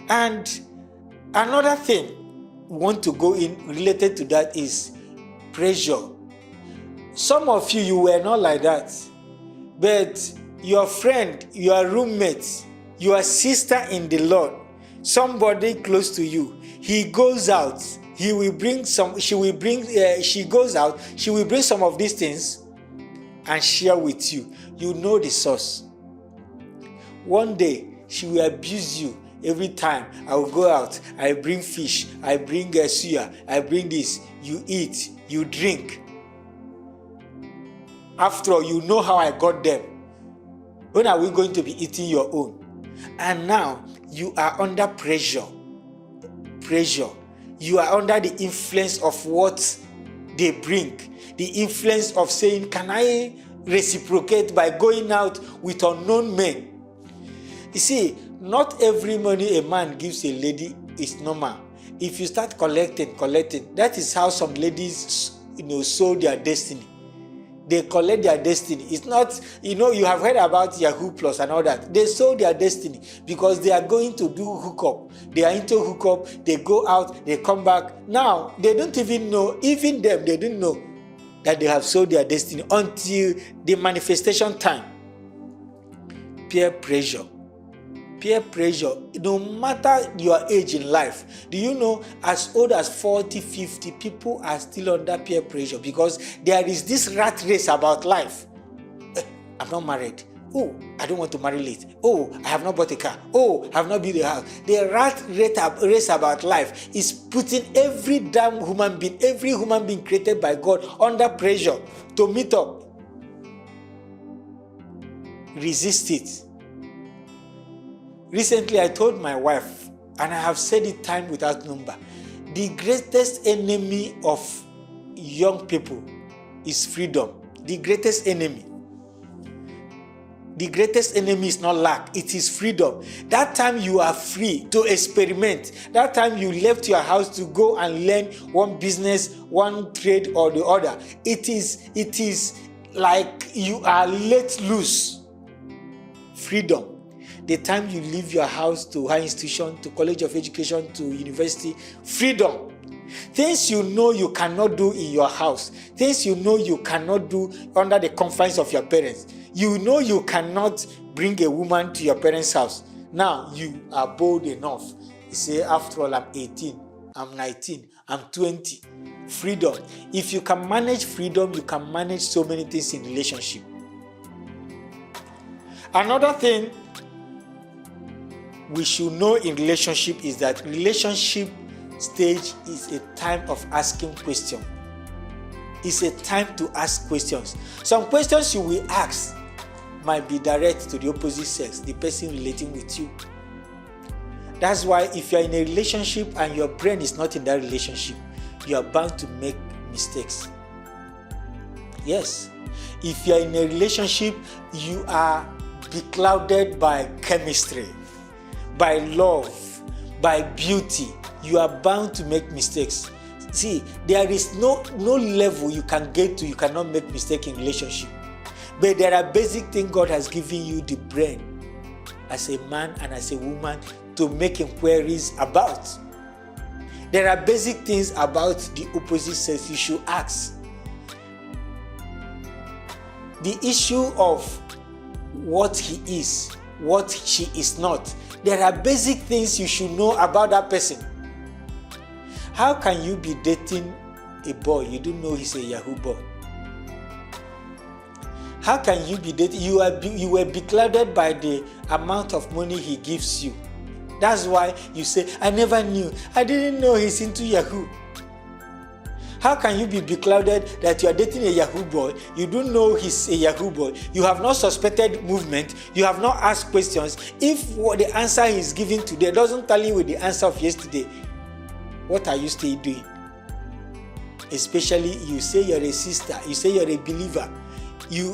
And another thing we want to go in related to that is pressure. Some of you were not like that, but your friend, your roommate, your sister in the Lord, somebody close to you, he goes out, she goes out, she will bring some of these things and share with you. You know the source. One day she will abuse you. Every time I will go out, I bring fish, I bring suya, I bring this. You eat, you drink. After all, you know how I got them. When are we going to be eating your own? And now you are under pressure. You are under the influence of what they bring. The influence of saying, can I reciprocate by going out with unknown men? You see, not every money a man gives a lady is normal. If you start collecting, that is how some ladies, sold their destiny. They collect their destiny. It's not, you have heard about Yahoo Plus and all that. They sold their destiny because they are going to do hookup. They are into hookup. They go out, they come back. Now, they don't even know, even them, they don't know that they have sold their destiny until the manifestation time. Peer pressure, no matter your age in life. Do you know, as old as 40, 50, people are still under peer pressure because there is this rat race about life. I'm not married. Oh, I don't want to marry late. Oh, I have not bought a car. Oh, I have not built a house. The rat race about life is putting every damn human being, every human being created by God under pressure to meet up. Resist it. Recently, I told my wife, and I have said it time without number, the greatest enemy of young people is freedom. The greatest enemy. The greatest enemy is not lack, it is freedom. That time you are free to experiment. That time you left your house to go and learn one business, one trade or the other. It is like you are let loose. Freedom. The time you leave your house to high institution, to college of education, to university, freedom. Things you know you cannot do in your house. Things you know you cannot do under the confines of your parents. You know you cannot bring a woman to your parents' house. Now you are bold enough. You say, after all, I'm 18, I'm 19, I'm 20. Freedom. If you can manage freedom, you can manage so many things in relationship. Another thing we should know in relationship is that relationship stage is a time of asking questions. It's a time to ask questions. Some questions you will ask might be direct to the opposite sex, the person relating with you. That's why if you're in a relationship and your brain is not in that relationship, you are bound to make mistakes. Yes. If you're in a relationship, you are beclouded by chemistry, by love, by beauty. You are bound to make mistakes. See, there is no level you can get to, you cannot make mistake in relationship. But there are basic things God has given you the brain as a man and as a woman to make inquiries about. There are basic things about the opposite sex you should ask. The issue of what he is, what she is not. There are basic things you should know about that person. How can you be dating a boy you don't know he's a Yahoo boy? How can you be dating? You were beclouded by the amount of money he gives you. That's why you say, I never knew. I didn't know he's into Yahoo. How can you be beclouded that you are dating a Yahoo boy? You don't know he's a Yahoo boy. You have not suspected movement. You have not asked questions. If what the answer he's giving today doesn't tally with the answer of yesterday, what are you still doing? Especially you say you're a sister. You say you're a believer.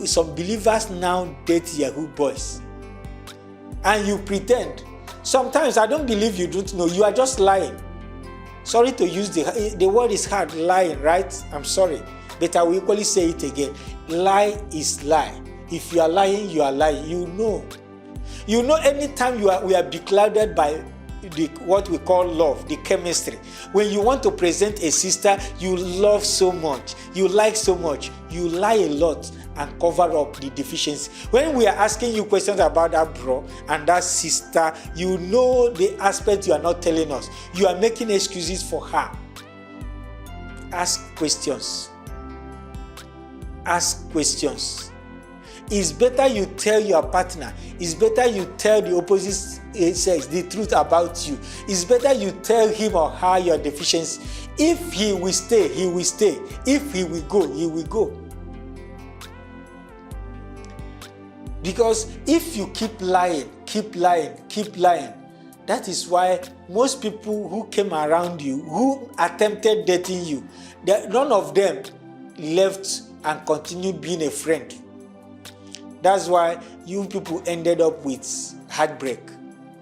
Some believers now date Yahoo boys. And you pretend. Sometimes I don't believe you don't know. You are just lying. Sorry to use the word is hard, lying, right? I'm sorry. But I will equally say it again. Lie is lie. If you are lying, you are lying. You know. You know anytime we are beclouded by what we call love, the chemistry. When you want to present a sister you love so much, you like so much, you lie a lot and cover up the deficiency. When we are asking you questions about that bro and that sister, you know the aspect you are not telling us. You are making excuses for her. Ask questions. Ask questions. It's better you tell your partner. It's better you tell the opposite sex the truth about you. It's better you tell him or her your deficiency. If he will stay, he will stay. If he will go, he will go. Because if you keep lying, that is why most people who came around you, who attempted dating you, none of them left and continued being a friend. That's why you people ended up with heartbreak,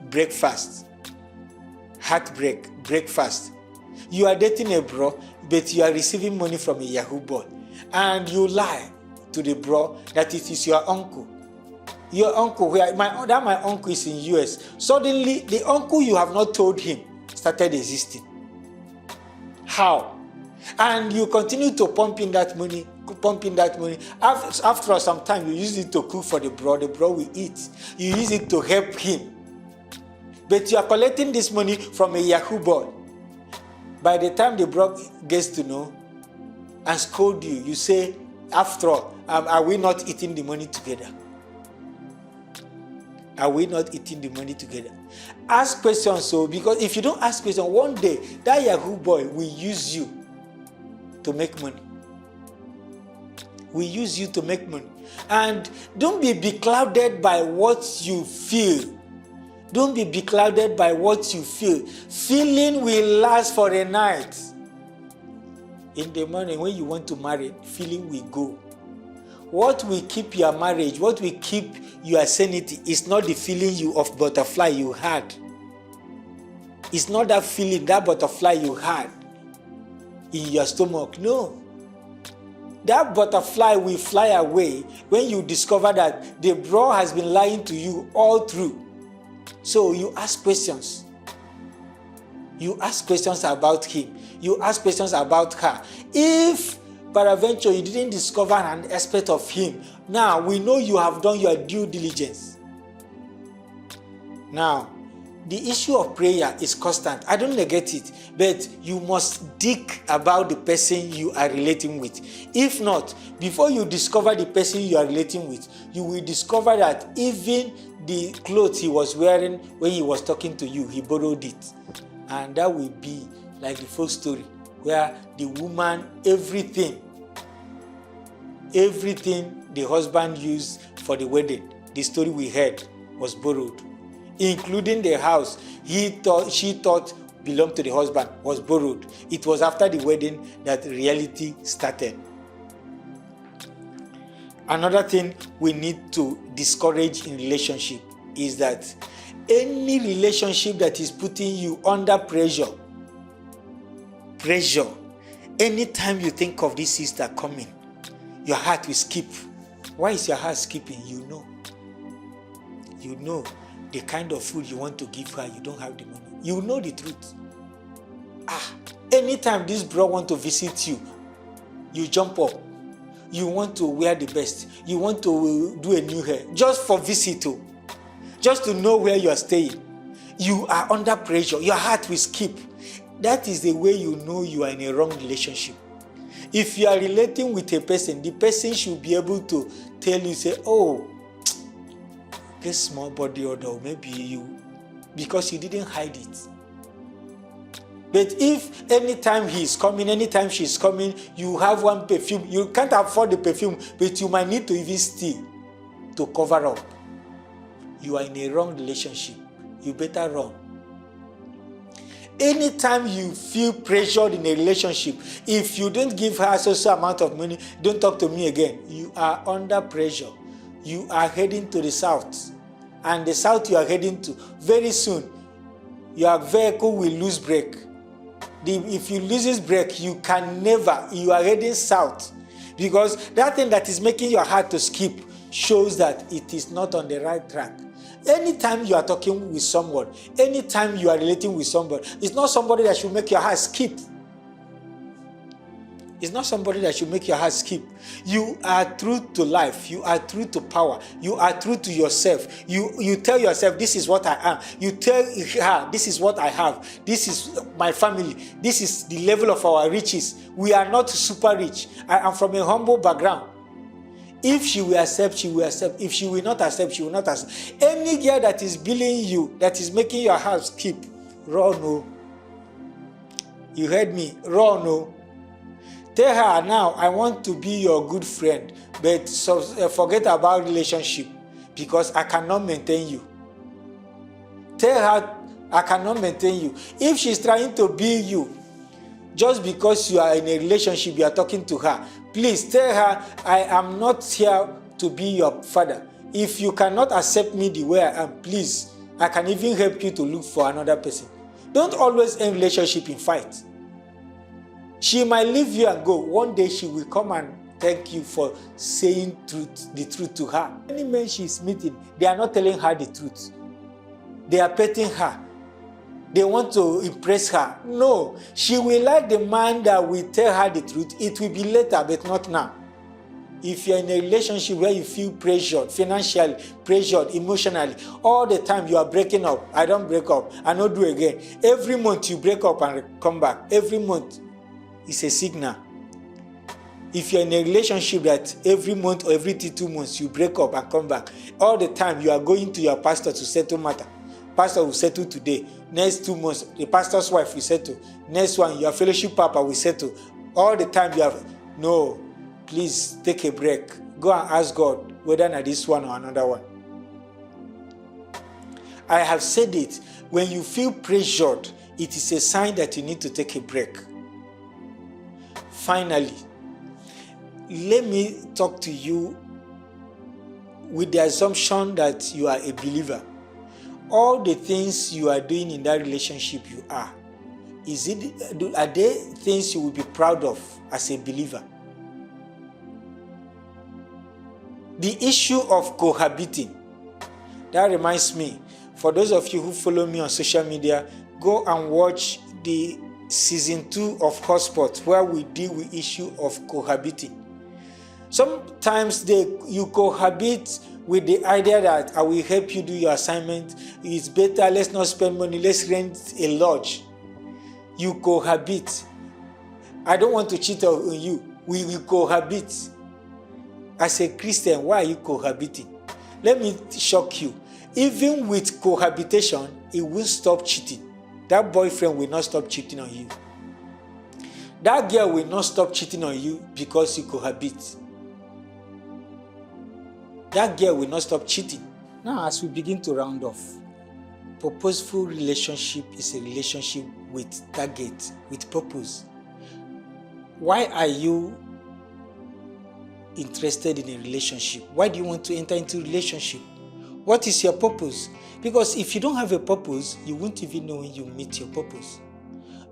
breakfast. Heartbreak, breakfast. You are dating a bro, but you are receiving money from a Yahoo boy. And you lie to the bro that it is your uncle. Your uncle, my uncle is in US. Suddenly, the uncle you have not told him started existing. How? And you continue to pump in that money. After some time, you use it to cook for the bro will eat. You use it to help him. But you are collecting this money from a Yahoo boy. By the time the bro gets to know and scold you, you say, after all, are we not eating the money together? Are we not eating the money together? Ask questions, because if you don't ask questions, one day that Yahoo boy will use you to make money. We use you to make money. And don't be beclouded by what you feel. Don't be beclouded by what you feel. Feeling will last for a night. In the morning, when you want to marry, feeling will go. What will keep your marriage, what will keep your sanity is not the feeling of butterfly you had. It's not that feeling, that butterfly you had in your stomach. No. That butterfly will fly away when you discover that the bro has been lying to you all through. So you ask questions. You ask questions about him. You ask questions about her. If peradventure you didn't discover an aspect of him, now we know you have done your due diligence. Now, the issue of prayer is constant. I don't negate it, but you must dig about the person you are relating with. If not, before you discover the person you are relating with, you will discover that even the clothes he was wearing when he was talking to you, he borrowed it. And that will be like the first story, where the woman, everything the husband used for the wedding, the story we heard, was borrowed. Including the house she thought belonged to the husband was borrowed. It was after the wedding that reality started. Another thing we need to discourage in relationship is that any relationship that is putting you under pressure, anytime you think of this sister coming, your heart will skip. Why is your heart skipping? You know the kind of food you want to give her, you don't have the money. You know the truth. Anytime this bro want to visit you, you jump up. You want to wear the best. You want to do a new hair just for visit, just to know where you are staying. You are under pressure. Your heart will skip. That is the way you know you are in a wrong relationship. If you are relating with a person, the person should be able to tell you, say, oh, this small body odor, maybe you, because you didn't hide it. But if anytime he's coming, anytime she's coming, you have one perfume, you can't afford the perfume, but you might need to even steal to cover up. You are in a wrong relationship. You better run. Anytime you feel pressured in a relationship, if you don't give her a certain amount of money, don't talk to me again. You are under pressure. You are heading to the south. And the south you are heading to, very soon, your vehicle will lose brake. If you lose this brake, you are heading south. Because that thing that is making your heart to skip shows that it is not on the right track. Anytime you are talking with someone, anytime you are relating with somebody, it's not somebody that should make your heart skip. It's not somebody that should make your heart skip. You are true to life. You are true to power. You are true to yourself. You tell yourself, this is what I am. You tell her, this is what I have. This is my family. This is the level of our riches. We are not super rich. I am from a humble background. If she will accept, she will accept. If she will not accept, she will not accept. Any girl that is billing you, that is making your heart skip, run, no. You heard me, run, no. Tell her now, I want to be your good friend, but forget about relationship because I cannot maintain you. Tell her, I cannot maintain you. If she's trying to be you, just because you are in a relationship, you are talking to her, please tell her, I am not here to be your father. If you cannot accept me the way I am, please, I can even help you to look for another person. Don't always end relationship in fight. She might leave you and go. One day she will come and thank you for saying the truth to her. Any men she's meeting, they are not telling her the truth. They are petting her. They want to impress her. No, she will like the man that will tell her the truth. It will be later, but not now. If you're in a relationship where you feel pressured, financially, pressured, emotionally, all the time you are breaking up. I don't break up. I don't do again. Every month you break up and come back. Every month. It's a signal. If you're in a relationship that every month or every 2 months you break up and come back, all the time you are going to your pastor to settle matter. Pastor will settle today. Next 2 months, the pastor's wife will settle. Next one, your fellowship papa will settle. All the time you have, no, please take a break. Go and ask God whether not this one or another one. I have said it. When you feel pressured, it is a sign that you need to take a break. Finally, let me talk to you with the assumption that you are a believer. All the things you are doing in that relationship you are, are they things you will be proud of as a believer? The issue of cohabiting, that reminds me, for those of you who follow me on social media, go and watch the season 2 of Hotspot, where we deal with issue of cohabiting. Sometimes you cohabit with the idea that I will help you do your assignment. It's better, let's not spend money, let's rent a lodge. You cohabit. I don't want to cheat on you. We will cohabit. As a Christian, why are you cohabiting? Let me shock you. Even with cohabitation, it will stop cheating. That boyfriend will not stop cheating on you. That girl will not stop cheating on you because you cohabit. that girl will not stop cheating. Now, as we begin to round off, purposeful relationship is a relationship with target, with purpose. Why are you interested in a relationship? Why do you want to enter into a relationship? What is your purpose? Because if you don't have a purpose, you won't even know when you meet your purpose.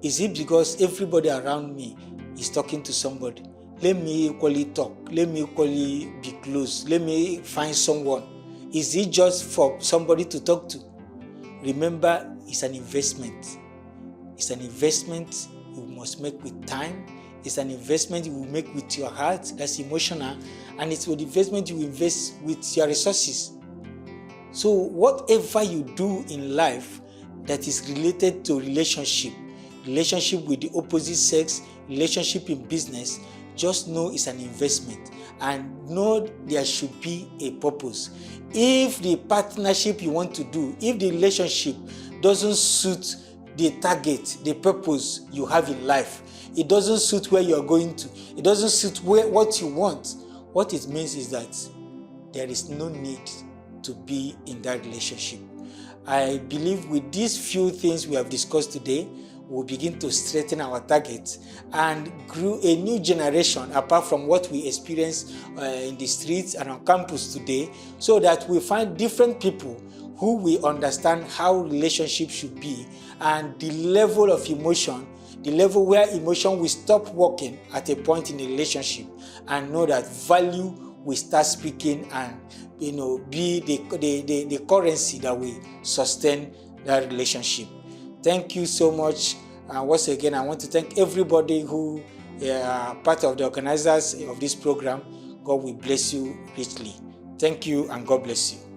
Is it because everybody around me is talking to somebody? Let me equally talk. Let me equally be close. Let me find someone. Is it just for somebody to talk to? Remember, it's an investment. It's an investment you must make with time. It's an investment you will make with your heart, that's emotional, and it's an investment you invest with your resources. So whatever you do in life that is related to relationship with the opposite sex, relationship in business, just know it's an investment and know there should be a purpose. If the partnership you want to do, if the relationship doesn't suit the target, the purpose you have in life, it doesn't suit where you're going to, it doesn't suit what you want, what it means is that there is no need to be in that relationship. I believe with these few things we have discussed today, we'll begin to strengthen our targets and grow a new generation apart from what we experience in the streets and on campus today, so that we find different people who will understand how relationships should be and the level of emotion, the level where emotion will stop working at a point in a relationship, and know that value will start speaking and be the currency that will sustain that relationship. Thank you so much. And once again, I want to thank everybody who are part of the organizers of this program. God will bless you richly. Thank you and God bless you.